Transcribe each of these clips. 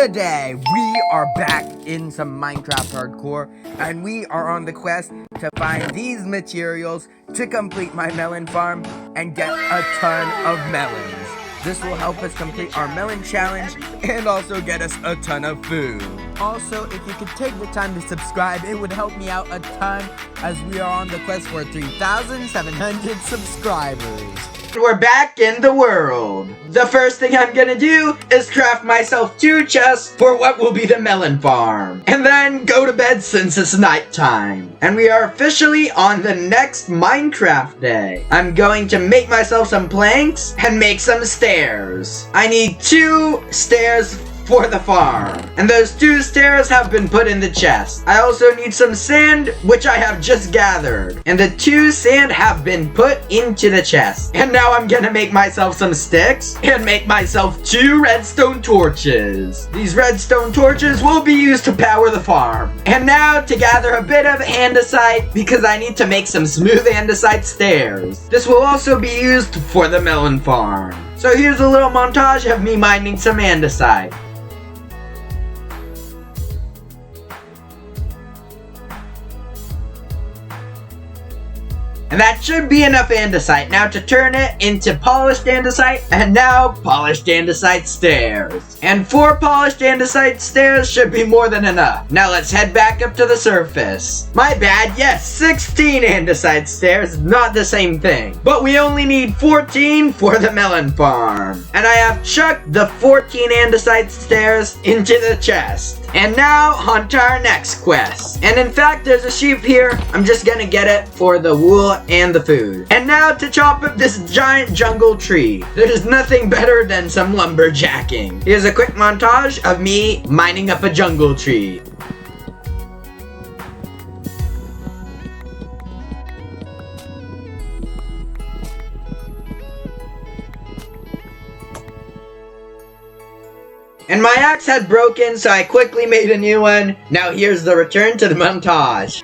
Today, we are back in some Minecraft Hardcore, and we are on the quest to find these materials to complete my melon farm and get a ton of melons. This will help us complete our melon challenge and also get us a ton of food. Also, if you could take the time to subscribe, it would help me out a ton as we are on the quest for 3,700 subscribers. We're back in the world. The first thing I'm gonna do is craft myself 2 chests for what will be the melon farm. And then go to bed since it's nighttime. And we are officially on the next Minecraft day. I'm going to make myself some planks and make some stairs. I need 2 stairs for the farm. And those 2 stairs have been put in the chest. I also need some sand, which I have just gathered. And the 2 sand have been put into the chest. And now I'm gonna make myself some sticks and make myself 2 redstone torches. These redstone torches will be used to power the farm. And now to gather a bit of andesite because I need to make some smooth andesite stairs. This will also be used for the melon farm. So here's a little montage of me mining some andesite. And that should be enough andesite. Now to turn it into polished andesite, and now polished andesite stairs. And 4 polished andesite stairs should be more than enough. Now let's head back up to the surface. My bad, yes, 16 andesite stairs, not the same thing. But we only need 14 for the melon farm. And I have chucked the 14 andesite stairs into the chest. And now, on to our next quest. And in fact, there's a sheep here. I'm just gonna get it for the wool and the food. And now to chop up this giant jungle tree. There's nothing better than some lumberjacking. Here's a quick montage of me mining up a jungle tree. And my axe had broken, so I quickly made a new one. Now here's the return to the montage.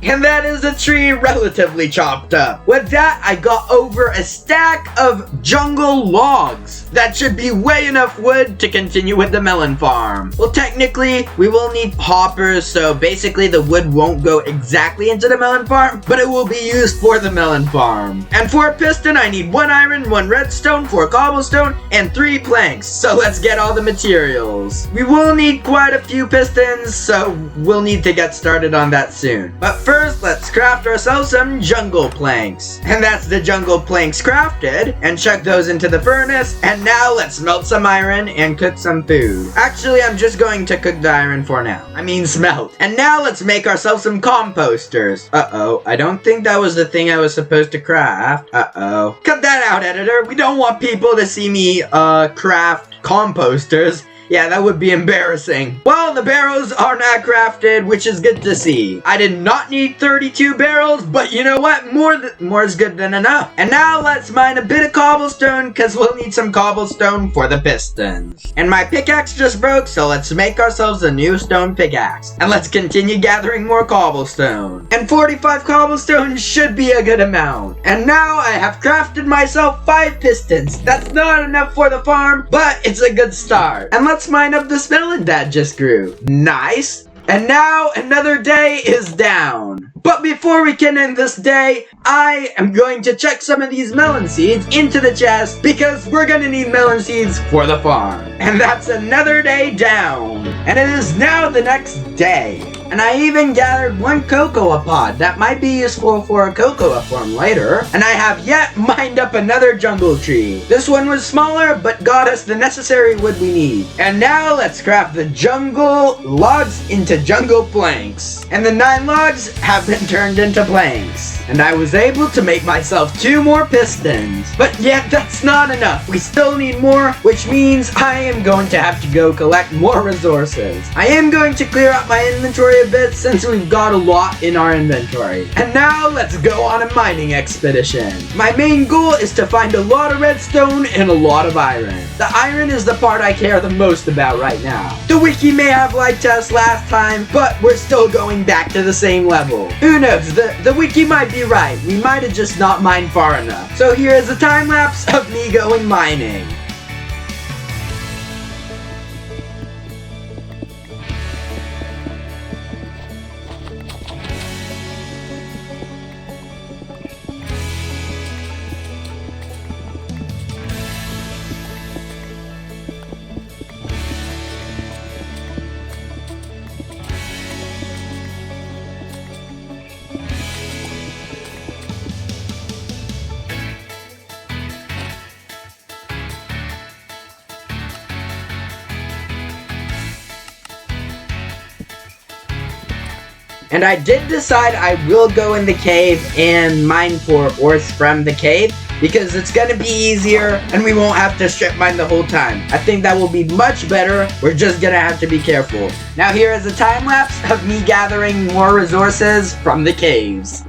And that is a tree relatively chopped up. With that, I got over a stack of jungle logs. That should be way enough wood to continue with the melon farm. Well, technically, we will need hoppers, so basically the wood won't go exactly into the melon farm, but it will be used for the melon farm. And for a piston, I need 1 iron, 1 redstone, 4 cobblestone, and 3 planks. So let's get all the materials. We will need quite a few pistons, so we'll need to get started on that soon. But first, let's craft ourselves some jungle planks. And that's the jungle planks crafted, and chuck those into the furnace. And now let's melt some iron and cook some food. Actually, I'm just going to cook the iron for now. I mean smelt. And now let's make ourselves some composters. Uh-oh, I don't think that was the thing I was supposed to craft. Uh-oh. Cut that out, editor. We don't want people to see me, craft composters. Yeah, that would be embarrassing. Well, the barrels are now crafted, which is good to see. I did not need 32 barrels, but you know what? More is good than enough. And now let's mine a bit of cobblestone, because we'll need some cobblestone for the pistons. And my pickaxe just broke, so let's make ourselves a new stone pickaxe. And let's continue gathering more cobblestone. And 45 cobblestone should be a good amount. And now I have crafted myself 5 pistons. That's not enough for the farm, but it's a good start. And let's mine up this melon that just grew. Nice. And now another day is down. But before we can end this day, I am going to check some of these melon seeds into the chest because we're gonna need melon seeds for the farm. And that's another day down. And it is now the next day. And I even gathered 1 cocoa pod that might be useful for a cocoa farm later. And I have yet mined up another jungle tree. This one was smaller, but got us the necessary wood we need. And now let's craft the jungle logs into jungle planks. And the 9 logs have been turned into planks. And I was able to make myself 2 more pistons. But yet that's not enough. We still need more, which means I am going to have to go collect more resources. I am going to clear out my inventory a bit since we've got a lot in our inventory. And now let's go on a mining expedition. My main goal is to find a lot of redstone and a lot of iron. The iron is the part I care the most about right now. The wiki may have lied to us last time, but we're still going back to the same level. Who knows, the wiki might be right. We might have just not mined far enough. So here is a time lapse of me going mining. And I did decide I will go in the cave and mine for ores from the cave because it's gonna be easier and we won't have to strip mine the whole time. I think that will be much better. We're just gonna have to be careful. Now here is a time lapse of me gathering more resources from the caves.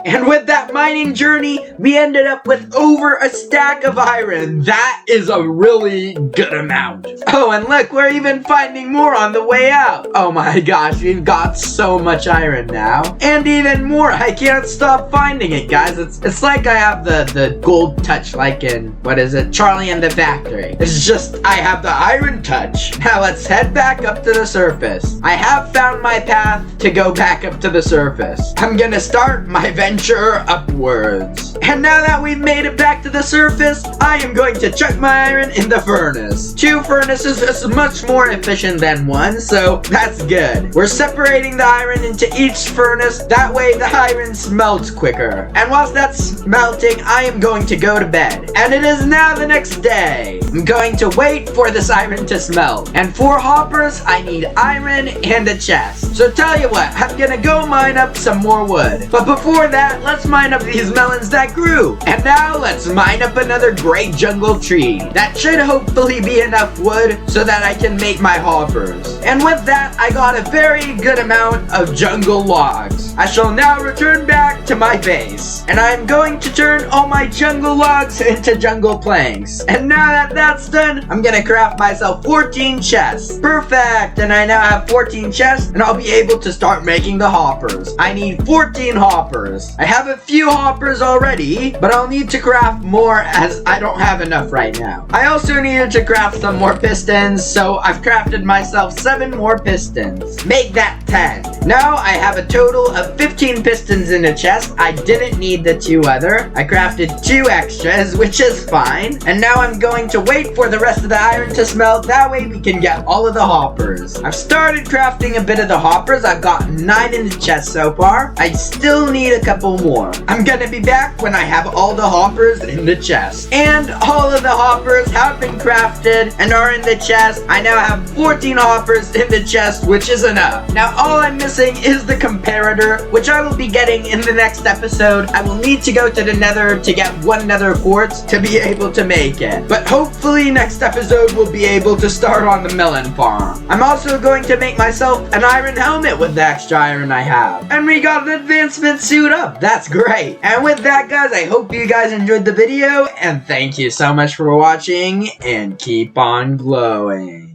And with that mining journey, we ended up with over a stack of iron. That is a really good amount. Oh, and look, we're even finding more on the way out. Oh my gosh, we've got so much iron now. And even more, I can't stop finding it, guys. It's like I have the gold touch like in, what is it, Charlie and the Factory. It's just, I have the iron touch. Now let's head back up to the surface. I have found my path to go back up to the surface. I'm gonna start my venture upwards. And now that we've made it back to the surface, I am going to chuck my iron in the furnace. 2 furnaces is much more efficient than 1, so that's good. We're separating the iron into each furnace, that way the iron smelts quicker. And whilst that's melting, I am going to go to bed. And it is now the next day. I'm going to wait for this iron to smelt. And for hoppers, I need iron and a chest. So tell you what, I'm gonna go mine up some more wood. But before that, let's mine up these melons that grew. And now let's mine up another great jungle tree. That should hopefully be enough wood so that I can make my hoppers. And with that, I got a very good amount of jungle logs. I shall now return back to my base. And I'm going to turn all my jungle logs into jungle planks. And now that that's done, I'm gonna craft myself 14 chests. Perfect! And I now have 14 chests and I'll be able to start making the hoppers. I need 14 hoppers. I have a few hoppers already, but I'll need to craft more as I don't have enough right now. I also needed to craft some more pistons pistons, so I've crafted myself 7 more pistons. Make that 10. Now I have a total of 15 pistons in the chest. I didn't need the 2 other. I crafted 2 extras, which is fine. And now I'm going to wait for the rest of the iron to smelt. That way we can get all of the hoppers. I've started crafting a bit of the hoppers. I've got 9 in the chest so far. I still need a couple more. I'm gonna be back when I have all the hoppers in the chest. And all of the hoppers have been crafted and are in the chest. I now have 14 hoppers in the chest, which is enough. Now all I'm missing is the comparator, which I will be getting in the next episode. I will need to go to the nether to get 1 nether quartz to be able to make it. But hopefully next episode we'll be able to start on the melon farm. I'm also going to make myself an iron helmet with the extra iron I have. And we got an advancement suit up. That's great. And with that, guys, I hope you guys enjoyed the video, and thank you so much for watching, and keep on glowing.